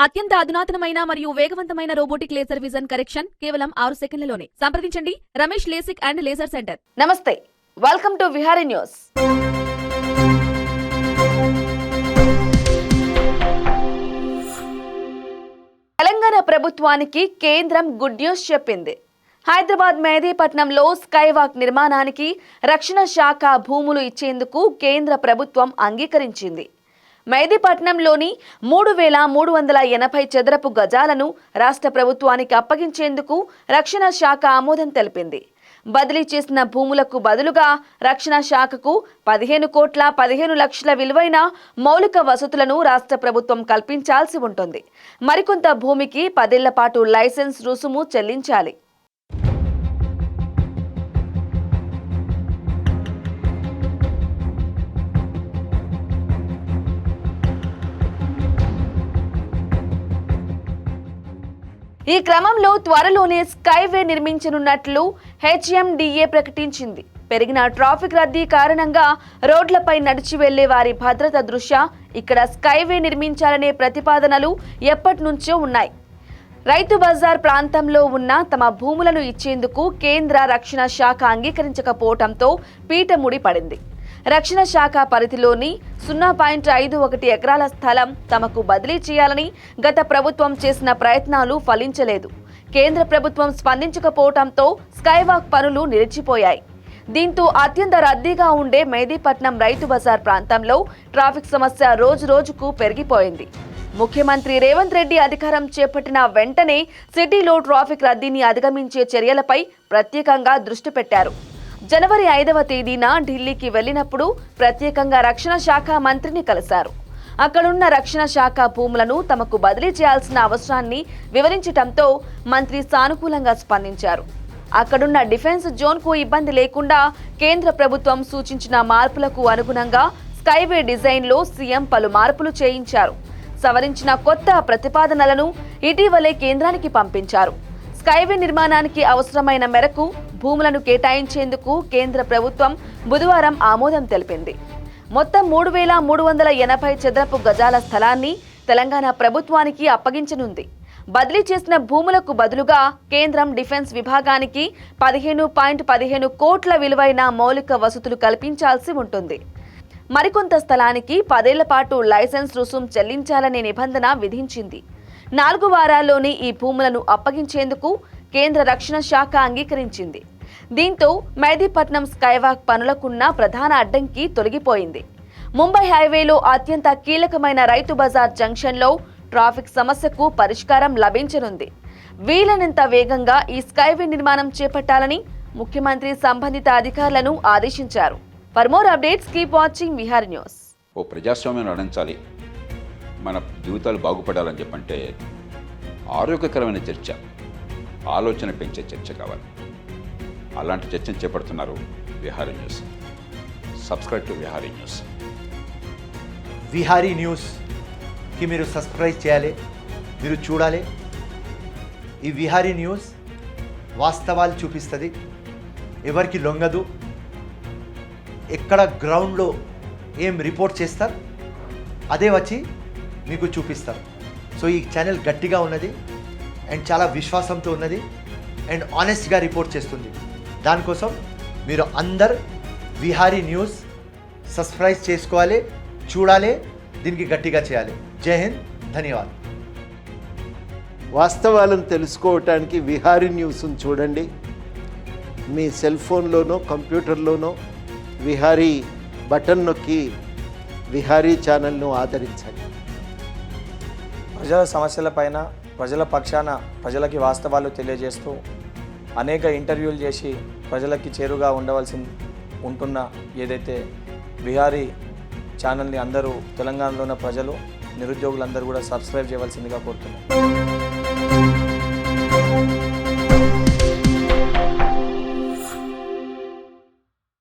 అత్యంత అధునాతనమైన మరియు వేగవంతమైన రోబోటిక్ లేజర్ విజన్ కరెక్షన్ కేవలం 6 సెకండ్లలోనే. సంప్రదించండి Ramesh LASIK and laser centre. నమస్తే, welcome to Vihari news. Telangana ప్రభుత్వానికి కేంద్రం గుడ్ న్యూస్ చెప్పింది. హైదరాబాద్ మెహదీపట్నంలో స్కైవాక్ నిర్మాణానికి రక్షణ శాఖ భూములు ఇచ్చేందుకు కేంద్ర ప్రభుత్వం అంగీకరించింది. మెహదీపట్నంలోని 3380 చదరపు గజాలను రాష్ట్ర ప్రభుత్వానికి అప్పగించేందుకు రక్షణ శాఖ ఆమోదం తెలిపింది. బదిలీ చేసిన భూములకు బదులుగా రక్షణ శాఖకు 15,15,00,000 విలువైన మౌలిక వసతులను రాష్ట్ర ప్రభుత్వం కల్పించాల్సి ఉంటుంది. మరికొంత భూమికి 10 ఏళ్ల పాటు లైసెన్స్ రుసుము చెల్లించాలి. ఈ క్రమంలో త్వరలోనే స్కైవే నిర్మించనున్నట్లు హెచ్ఎండిఏ ప్రకటించింది. పెరిగిన ట్రాఫిక్ రద్దీ కారణంగా రోడ్లపై నడిచి వెళ్లే వారి భద్రత దృష్ట్యా ఇక్కడ స్కైవే నిర్మించాలనే ప్రతిపాదనలు ఎప్పటి నుంచో ఉన్నాయి. రైతు బజార్ ప్రాంతంలో ఉన్న తమ భూములను ఇచ్చేందుకు కేంద్ర రక్షణ శాఖ అంగీకరించకపోవడంతో పీట ముడిపడింది. రక్షణ శాఖ పరిధిలోని 0.51 ఎకరాల స్థలం తమకు బదిలీ చేయాలని గత ప్రభుత్వం చేసిన ప్రయత్నాలు ఫలించలేదు. కేంద్ర ప్రభుత్వం స్పందించకపోవడంతో స్కైవాక్ పనులు నిలిచిపోయాయి. దీంతో అత్యంత రద్దీగా ఉండే మెహదీపట్నం రైతు బజార్ ప్రాంతంలో ట్రాఫిక్ సమస్య రోజురోజుకు పెరిగిపోయింది. ముఖ్యమంత్రి రేవంత్ రెడ్డి అధికారం చేపట్టిన వెంటనే సిటీలో ట్రాఫిక్ రద్దీని అధిగమించే చర్యలపై ప్రత్యేకంగా దృష్టి పెట్టారు. జనవరి 5వ తేదీన ఢిల్లీకి వెళ్లినప్పుడు ప్రత్యేకంగా రక్షణ శాఖ మంత్రిని కలిశారు. అక్కడున్న రక్షణ శాఖ భూములను తమకు బదిలీ చేయాల్సిన అవసరాన్ని వివరించడంతో మంత్రి సానుకూలంగా స్పందించారు. అక్కడున్న డిఫెన్స్ జోన్కు ఇబ్బంది లేకుండా కేంద్ర ప్రభుత్వం సూచించిన మార్పులకు అనుగుణంగా స్కైవే డిజైన్లో సీఎం పలు మార్పులు చేయించారు. సవరించిన కొత్త ప్రతిపాదనలను ఇటీవలే కేంద్రానికి పంపించారు. స్కైవే నిర్మాణానికి అవసరమైన మేరకు భూములను కేటాయించేందుకు కేంద్ర ప్రభుత్వం బుధవారం ఆమోదం తెలిపింది. మొత్తం 3380 చదరపు గజాల స్థలాన్ని తెలంగాణ ప్రభుత్వానికి అప్పగించనుంది. బదిలీ చేసిన భూములకు బదులుగా కేంద్రం డిఫెన్స్ విభాగానికి 15.15 కోట్ల విలువైన మౌలిక వసతులు కల్పించాల్సి ఉంటుంది. మరికొంత స్థలానికి 10 ఏళ్ల పాటు లైసెన్స్ రుసుం చెల్లించాలనే నిబంధన విధించింది. 4 వారాల్లోనే ఈ భూములను అప్పగించేందుకు కేంద్ర రక్షణ శాఖ అంగీకరించింది. దీంతో మెహదీపట్నం స్కైవాక్ పనులకున్న ప్రధాన అడ్డంకి తొలగిపోయింది. ముంబై హైవేలో అత్యంత కీలకమైన రైతు బజార్ జంక్షన్లో ట్రాఫిక్ సమస్యకు పరిష్కారం లభించనుంది. వీలైనంత వేగంగా ఈ స్కైవే నిర్మాణం చేపట్టాలని ముఖ్యమంత్రి సంబంధిత అధికారులను ఆదేశించారు. For more updates keep watching Vihari news. ఓ ప్రజాస్వామ్యం నడించాలి, మన జీవితాలు బాగుపడాలని చెప్పంటే ఆరోగ్యకరమైన చర్చ, ఆలోచన పెంచే చర్చ కావాలి. అలాంటి చర్చను చేపడుతున్నారు Vihari news. Subscribe to Vihari news. Vihari న్యూస్కి మీరు సబ్స్క్రైబ్ చేయాలి, మీరు చూడాలి. ఈ విహారీ న్యూస్ వాస్తవాలు చూపిస్తుంది, ఎవరికి లొంగదు. ఎక్కడ గ్రౌండ్లో ఏం రిపోర్ట్ చేస్తారు అదే వచ్చి మీకు చూపిస్తారు. సో ఈ ఛానల్ గట్టిగా ఉన్నది అండ్ చాలా విశ్వాసంతో ఉన్నది అండ్ ఆనెస్ట్గా రిపోర్ట్ చేస్తుంది. దానికోసం మీరు అందరు విహారీ న్యూస్ సబ్స్క్రైబ్ చేసుకోవాలి, చూడాలి, దీనికి గట్టిగా చేయాలి. జై హింద్, ధన్యవాదాలు. వాస్తవాలను తెలుసుకోవటానికి విహారీ న్యూస్ను చూడండి. మీ సెల్ ఫోన్లోనో కంప్యూటర్లోనో విహారీ బటన్ నొక్కి విహారీ ఛానల్ను ఆదరించండి. ప్రజల సమస్యలపైన ప్రజల పక్షాన ప్రజలకి వాస్తవాలు తెలియజేస్తూ అనేక ఇంటర్వ్యూలు చేసి ప్రజలకి చేరుగా ఉంటున్న ఏదైతే విహారీ ఛానల్ని అందరూ తెలంగాణలో ఉన్న ప్రజలు, నిరుద్యోగులందరూ కూడా సబ్స్క్రైబ్ చేయవలసిందిగా కోరుతున్నాను.